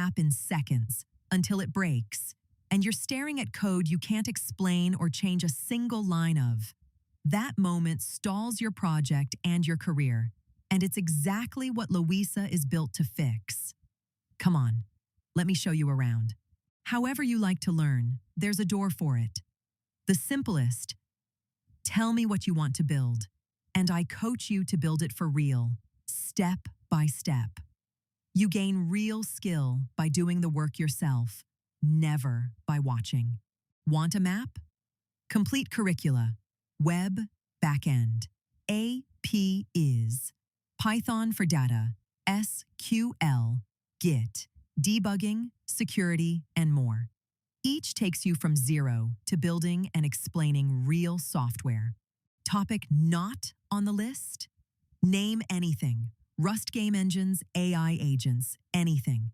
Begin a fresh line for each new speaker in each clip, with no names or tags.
app in seconds until it breaks, and you're staring at code you can't explain or change a single line of. That moment stalls your project and your career, and it's exactly what LoWisa is built to fix. Come on, let me show you around. However you like to learn, there's a door for it. The simplest: tell me what you want to build, and I coach you to build it for real, step by step. You gain real skill by doing the work yourself, never by watching. Want a map? Complete curricula, web, backend, AP is, Python for data, SQL, Git, debugging, security, and more. Each takes you from zero to building and explaining real software. Topic not on the list? Name anything. Rust game engines, AI agents, anything.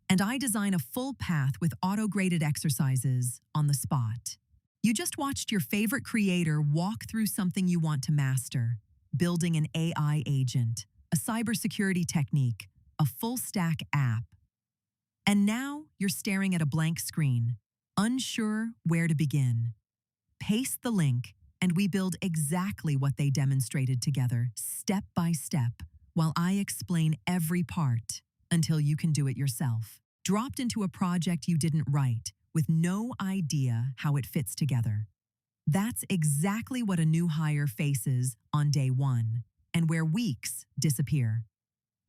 And I design a full path with auto-graded exercises on the spot. You just watched your favorite creator walk through something you want to master, building an AI agent, a cybersecurity technique, a full-stack app. And now you're staring at a blank screen, unsure where to begin. Paste the link, and we build exactly what they demonstrated together, step by step, while I explain every part until you can do it yourself. Dropped into a project you didn't write, with no idea how it fits together. That's exactly what a new hire faces on day one, and where weeks disappear.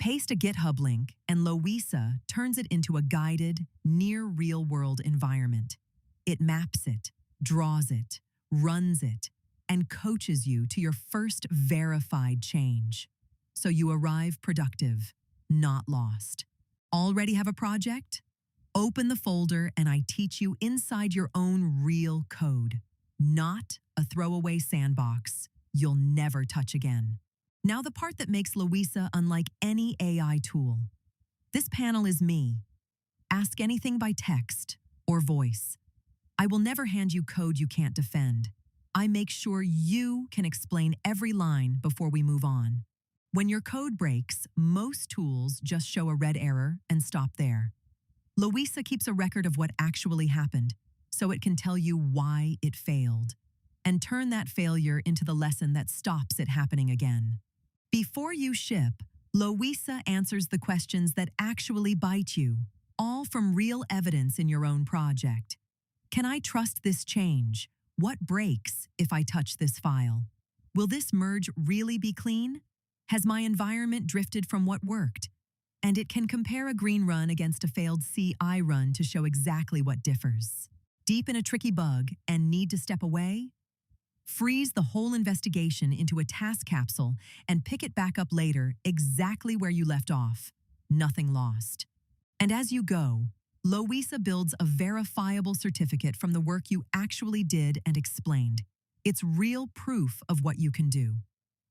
Paste a GitHub link, and LoWisa turns it into a guided, near real-world environment. It maps it, draws it, runs it, and coaches you to your first verified change. So you arrive productive, not lost. Already have a project? Open the folder and I teach you inside your own real code, not a throwaway sandbox you'll never touch again. Now the part that makes LoWisa unlike any AI tool. This panel is me. Ask anything by text or voice. I will never hand you code you can't defend. I make sure you can explain every line before we move on. When your code breaks, most tools just show a red error and stop there. LoWisa keeps a record of what actually happened, so it can tell you why it failed, and turn that failure into the lesson that stops it happening again. Before you ship, LoWisa answers the questions that actually bite you, all from real evidence in your own project. Can I trust this change? What breaks if I touch this file? Will this merge really be clean? Has my environment drifted from what worked? And it can compare a green run against a failed CI run to show exactly what differs. Deep in a tricky bug and need to step away? Freeze the whole investigation into a task capsule and pick it back up later exactly where you left off. Nothing lost. And as you go, LoWisa builds a verifiable certificate from the work you actually did and explained. It's real proof of what you can do.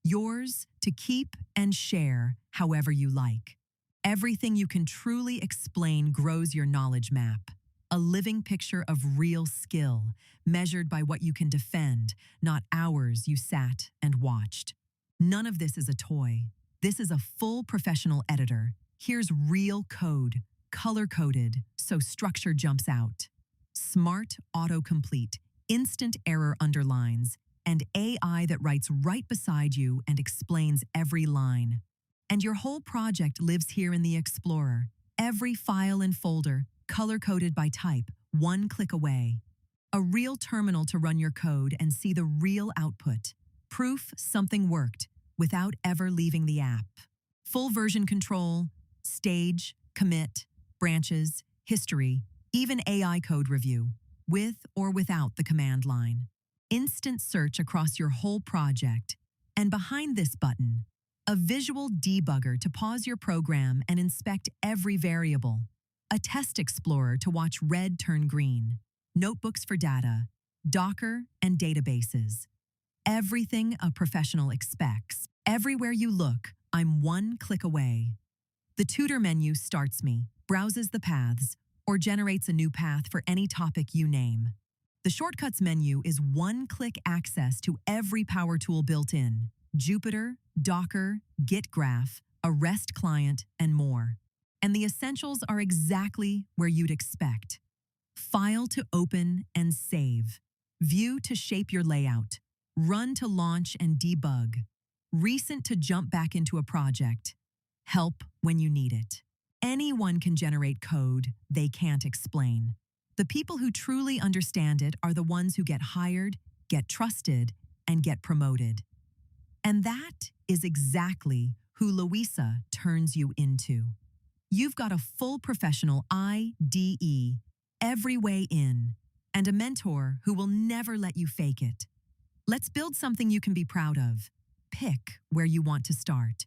Yours to keep and share however you like. Everything you can truly explain grows your knowledge map. A living picture of real skill, measured by what you can defend, not hours you sat and watched. None of this is a toy. This is a full professional editor. Here's real code, color-coded, so structure jumps out. Smart autocomplete, instant error underlines, and AI that writes right beside you and explains every line. And your whole project lives here in the Explorer. Every file and folder, color-coded by type, one click away. A real terminal to run your code and see the real output. Proof something worked without ever leaving the app. Full version control, stage, commit, branches, history, even AI code review, with or without the command line. Instant search across your whole project. And behind this button, a visual debugger to pause your program and inspect every variable. A test explorer to watch red turn green. Notebooks for data, Docker and databases. Everything a professional expects. Everywhere you look, I'm one click away. The tutor menu starts me, browses the paths, or generates a new path for any topic you name. The shortcuts menu is one-click access to every power tool built in. Jupyter, Docker, Git Graph, a REST client, and more. And the essentials are exactly where you'd expect. File to open and save. View to shape your layout. Run to launch and debug. Recent to jump back into a project. Help when you need it. Anyone can generate code they can't explain. The people who truly understand it are the ones who get hired, get trusted, and get promoted. And that is exactly who LoWisa turns you into. You've got a full professional IDE every way in, and a mentor who will never let you fake it. Let's build something you can be proud of. Pick where you want to start.